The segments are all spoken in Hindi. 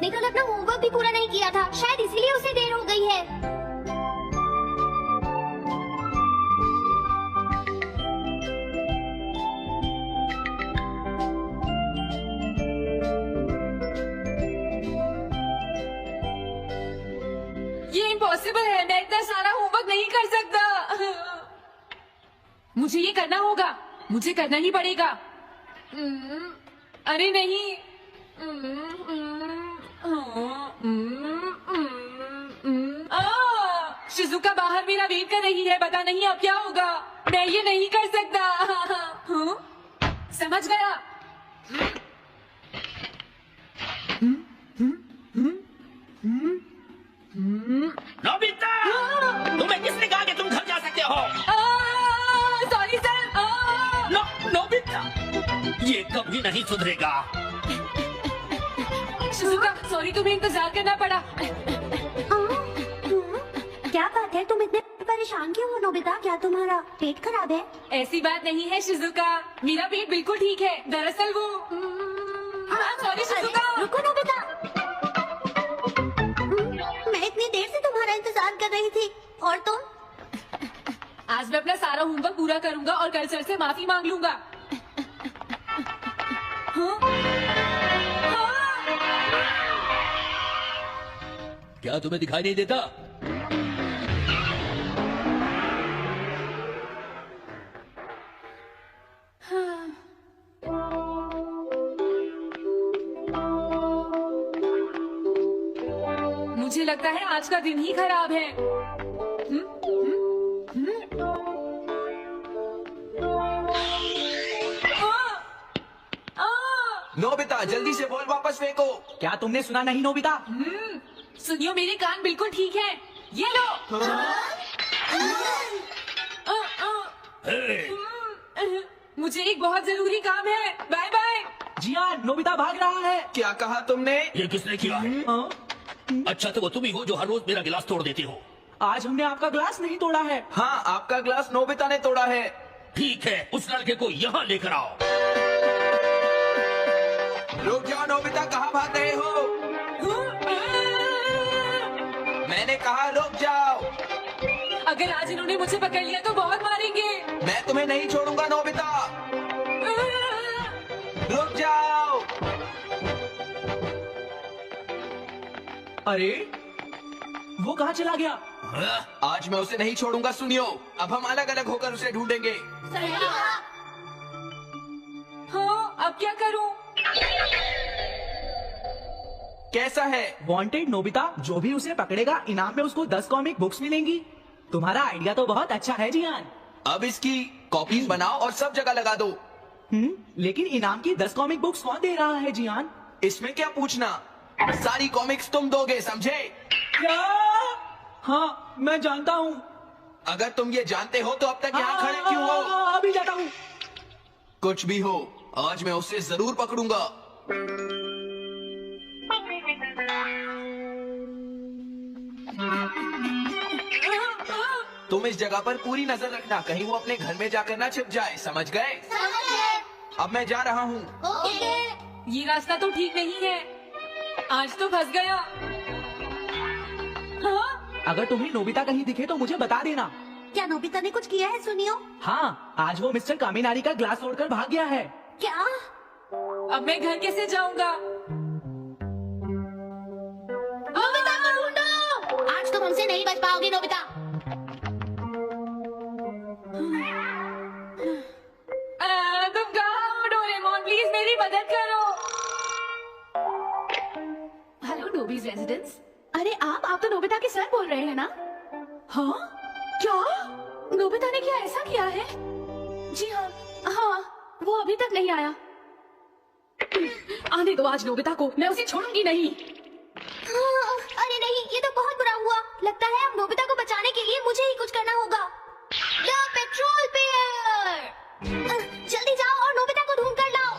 उसने कल अपना होमवर्क भी पूरा नहीं किया था, शायद इसीलिए उसे देर हो गई है। ये इम्पॉसिबल है, मैं इतना सारा होमवर्क नहीं कर सकता। मुझे ये करना होगा, मुझे करना ही पड़ेगा। अरे नहीं। शिजुका बाहर मेरा वेट कर रही है, पता नहीं अब क्या होगा। मैं ये नहीं कर सकता। समझ गया। नोबिता, तुम्हें किसने कहा कि तुम घर जा सकते हो? Sorry sir. नोबिता, ये कभी नहीं सुधरेगा। शिजुका सॉरी, तुम्हें इंतजार करना पड़ा। क्या बात है, तुम इतने परेशान क्यों हो नोबिता? क्या तुम्हारा पेट खराब है? ऐसी बात नहीं है शिजुका, मेरा पेट बिल्कुल ठीक है। दरअसल वो सॉरी शिजुका। रुको नोबिता, मैं इतनी देर से तुम्हारा इंतजार कर रही थी और तुम? आज मैं अपना सारा होमवर्क पूरा करूंगा और कल सर से माफी मांग लूंगा। क्या तुम्हें दिखाई नहीं देता? मुझे लगता है आज का दिन ही खराब है। नोबिता जल्दी से बॉल वापस फेंको। क्या तुमने सुना नहीं नोबिता? सुनियो, मेरे कान बिल्कुल ठीक है। ये लो। मुझे एक बहुत जरूरी काम है। Bye bye. जी हाँ, नोबिता भाग रहा है। क्या कहा तुमने? ये किसने किया है? अच्छा तो वो तुम ही हो जो हर रोज मेरा गिलास तोड़ देती हो। आज हमने आपका ग्लास नहीं तोड़ा है। हाँ, आपका ग्लास नोबिता ने तोड़ा है। ठीक है, उस लड़के को यहाँ लेकर आओ। रुक जाओ नोबिता, कहाँ भाग रहे हो? मैंने कहा रुक जाओ। अगर आज इन्होंने मुझे पकड़ लिया तो बहुत मारेंगे। मैं तुम्हें नहीं छोड़ूंगा नोबिता। रुक जाओ। अरे वो कहाँ चला गया? आज मैं उसे नहीं छोड़ूंगा। सुनियो, अब हम अलग अलग होकर उसे ढूंढेंगे। हाँ, अब क्या करूं? कैसा है? वांटेड नोबिता, जो भी उसे पकड़ेगा इनाम में उसको 10 कॉमिक बुक्स मिलेंगी। तुम्हारा आइडिया तो बहुत अच्छा है जियान। अब इसकी कॉपीज बनाओ और सब जगह लगा दो। लेकिन इनाम की 10 कॉमिक बुक्स कौन दे रहा है जियान? इसमें क्या पूछना, सारी कॉमिक्स तुम दोगे, समझे? क्या? हाँ, मैं जानता हूँ। अगर तुम ये जानते हो तो अब तक यहाँ खड़े क्यों हो? अभी जाता हूँ। कुछ भी हो, आज मैं उसे जरूर पकड़ूंगा। तुम इस जगह पर पूरी नजर रखना, कहीं वो अपने घर में जाकर ना छिप जाए, समझ गए? अब मैं जा रहा हूँ। ये रास्ता तो ठीक नहीं है, आज तो फंस गया। हाँ? अगर तुम्हें नोबिता कहीं दिखे तो मुझे बता देना। क्या नोबिता ने कुछ किया है? सुनियो। हाँ, आज वो मिस्टर कामिनारी का ग्लास तोड़कर भाग गया है। क्या? अब मैं घर कैसे जाऊंगा? नोबिता को ढूंढो। आज तुम हमसे नहीं बच पाओगे नोबिता। तुम कहाँ हो डोरेमोन? प्लीज मेरी मदद करो। Hello Dobby's residence. अरे आप तो नोबिता के सर बोल रहे हैं ना? हाँ? क्या? नोबिता ने क्या ऐसा किया है? जी हाँ। हाँ, वो अभी तक नहीं आया। आने दो आज नोबिता को, मैं उसे छोड़ूंगी नहीं। अरे नहीं, ये तो बहुत बुरा हुआ। लगता है अब नोबिता को बचाने के लिए मुझे ही कुछ करना होगा। द पेट्रोल पेयर, जल्दी जाओ और नोबिता को ढूंढ कर लाओ।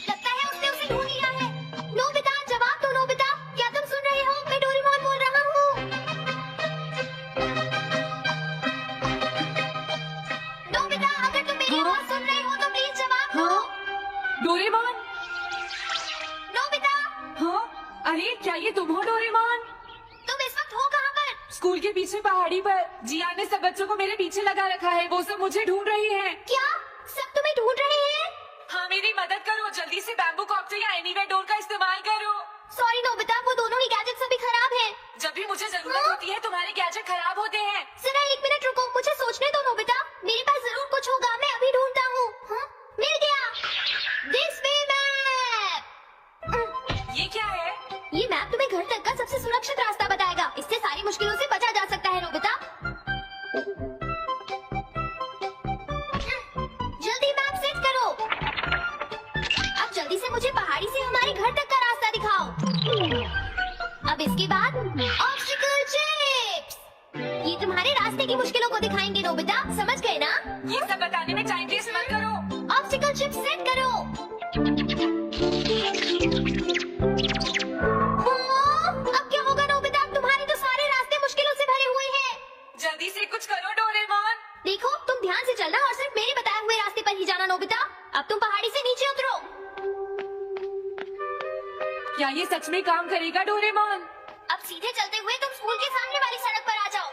लगता है उसने उसे ढूंढ लिया है। नोबिता, जवाब दो नोबिता, क्या तुम सुन रहे हो? मैं डोरेमोन बोल रहा हूँ। नोबिता, अगर तुम मेरी आवाज सुन रहे हो तो प्लीज जवाब दो। डोरेमोन। नोबिता, हाँ, अरे क्या ये तुम हो डोरेमोन? तुम इस वक्त हो कहाँ पर? स्कूल के पीछे पहाड़ी पर जियान ने सब बच्चों को मेरे पीछे लगा रखा है। वो सब मुझे ढूंढ रही हैं। क्या सब तुम्हें ढूंढ रहे हैं? हाँ, मेरी मदद करो। जल्दी से बैम्बू कॉप्टर या एनीवेयर डोर का इस्तेमाल करो। सॉरी नोबिता, वो दोनों ही गैजेट्स अभी खराब हैं। जब भी मुझे जरूरत होती है तुम्हारे गैजेट खराब होते हैं। जरा एक मिनट रुको, मुझे सोचने दो नोबिता। मेरे पास जरूर कुछ होगा, मैं अभी ढूंढता हूँ। हाँ? मिल गया। This way map. ये क्या है? ये मैप तुम्हें घर तक का सबसे सुरक्षित रास्ता बताएगा। इससे सारी मुश्किलों से बचा जा सकता है नोबिता। जल्दी मैप सेट करो। अब जल्दी से मुझे पहाड़ी से हमारे घर तक का रास्ता दिखाओ। अब इसके बाद ऑब्स्टिकल चिप्स। ये तुम्हारे रास्ते की मुश्किलों को दिखाएंगे नोबिता, समझ गए ना? ये सब बताने में टाइम वेस्ट मत करो। ऑब्स्टिकल चिप्स सेट करो। अब क्या होगा नोबिता? तुम्हारे तो सारे रास्ते मुश्किलों से भरे हुए हैं। जल्दी से कुछ करो डोरेमोन। देखो, तुम ध्यान से चलना और सिर्फ मेरे बताए हुए रास्ते पर ही जाना नोबिता। अब तुम पहाड़ी से नीचे उतरो। क्या ये सच में काम करेगा डोरेमोन? अब सीधे चलते हुए तुम स्कूल के सामने वाली सड़क पर आ जाओ।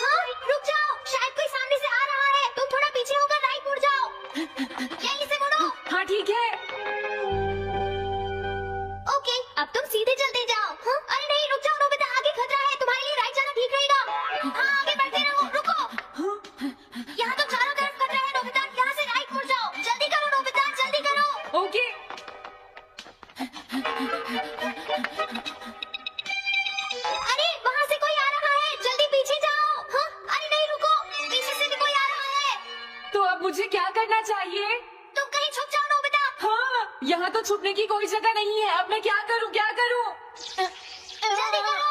हाँ, रुक जाओ, शायद कोई सामने से आ रहा है। तुम थोड़ा पीछे होकर राइट मुड़ जाओ। यहीं से मुड़ो। हाँ ठीक है। ओके, अब तुम सीधे चलते जाओ। हाँ? अरे नहीं, रुक जाओ नोबिता, आगे खतरा है। तुम्हारे लिए राइट जाना ठीक रहेगा। हाँ, आगे बढ़ते रहो। रुको, यहाँ तो चारों तरफ खतरा है नोबिता। यहाँ से राइट मुड़ जाओ। जल्दी करो नोबिता, जल्दी करो। ओके। अरे वहाँ से कोई आ रहा है, जल्दी पीछे जाओ। हाँ? अरे नहीं, रुको, पीछे से भी कोई आ रहा है। तो अब मुझे क्या करना चाहिए? तुम कहीं छुप जाओ नोबिता। हाँ, यहाँ तो छुपने की कोई जगह नहीं है। अब मैं क्या करूँ, क्या करूँ? जल्दी करो।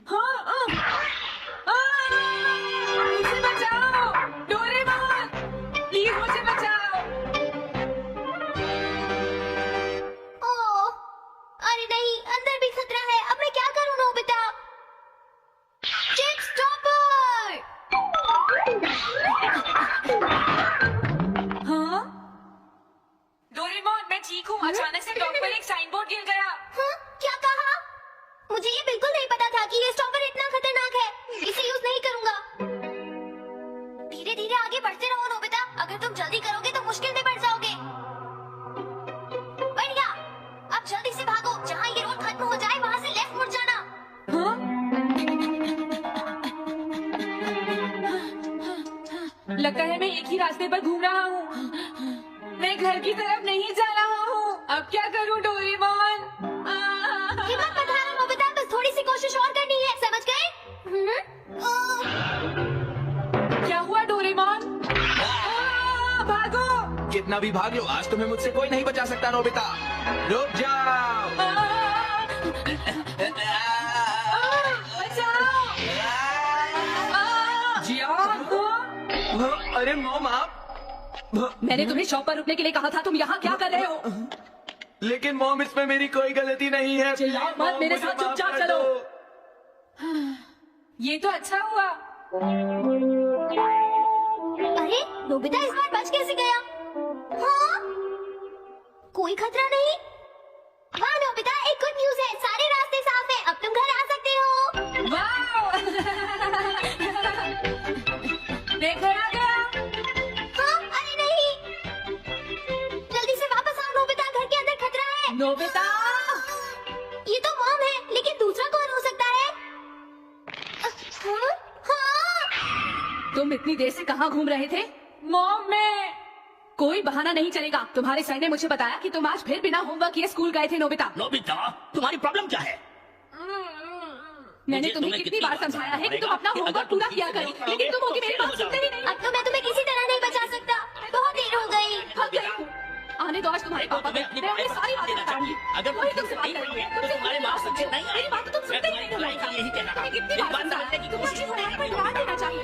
हाँ, मुझे बचाओ डोरेमोन, प्लीज मुझे बचाओ। ओह, अरे नहीं, अंदर भी खतरा है। अब मैं क्या करूँ नोबिता? Chip stopper. हाँ? डोरेमोन, मैं ठीक हूँ। अचानक से डॉग पर एक साइन बोर्ड गिर गया। हाँ? क्या कहा? मुझे ये बिल्कुल नहीं पता था कि ये स्टॉपर इतना खतरनाक है। इसे यूज नहीं करूंगा। धीरे धीरे आगे बढ़ते रहो नोबिता। अगर तुम जल्दी करोगे तो मुश्किल में पड़ जाओगे। बढ़िया, अब जल्दी से भागो। जहाँ ये रोड खत्म हो जाए वहाँ से लेफ्ट मुड़ जाना। हाँ? लगता है मैं एक ही रास्ते पर घूम रहा हूँ। मैं घर की तरफ नहीं जा रहा हूँ। अब क्या करूँ डोरेमोन? हिम्मत मत हारो नोबिता, बस थोड़ी सी कोशिश और करनी है, समझ गए? क्या हुआ डोरेमोन? भागो! कितना भी भाग लो, आज तुम्हें मुझसे कोई नहीं बचा सकता नोबिता। रुक जाओ। बचाओ! जियान। अरे मॉम, आप। मैंने तुम्हें शॉप पर रुकने के लिए कहा था। तुम यहाँ क्या कर रहे हो? लेकिन मॉम, इसमें मेरी कोई गलती नहीं है। चिल्लाओ मत, मेरे साथ मुझे माफ चुपचाप कर चलो। दो। ये तो अच्छा हुआ। अरे नोबिता इस बार बच कैसे गया? हाँ? कोई खतरा नहीं। वाह नोबिता, एक गुड न्यूज है, सारे रास्ते साफ हैं। अब तुम घर आ सकते हो। वाओ! मैं घर आ गया। हाँ? अरे नहीं, जल्दी से वापस आओ नोबिता, घर के अंदर खतरा है। नोबिता! ये तो मॉम है, लेकिन दूसरा कौन हो सकता है? हाँ? हाँ? तुम इतनी देर से कहाँ घूम रहे थे? मॉम, मैं कोई बहाना नहीं चलेगा। तुम्हारे सर ने मुझे बताया कि तुम आज फिर बिना होमवर्क किए स्कूल गए थे नोबिता। नोबिता, तुम्हारी प्रॉब्लम क्या है? मैंने मुझे तुम्हें कितनी बार समझाया है कि तुम अपना होमवर्क पूरा किया करो, लेकिन तुम होगी मेरी बात सुनते ही नहीं। अब तो मैं तुम्हें किसी तरह नहीं बचा सकता। बहुत देर हो गई। थक गई हूँ। आने दो आज तुम्हारे पापा को। मैं उन्हें सारी बातें बताऊंगी। अगर वही तुमसे बात करेंगे। तुमसे तुम्हारे माँ सुनते नहीं मेरी बात तो तुम सुनते ही नहीं हो। यही कहना तुम्हें कितनी बार समझाया कि तुम अच्छी पढ़ाई पर ध्यान देना चाहिए।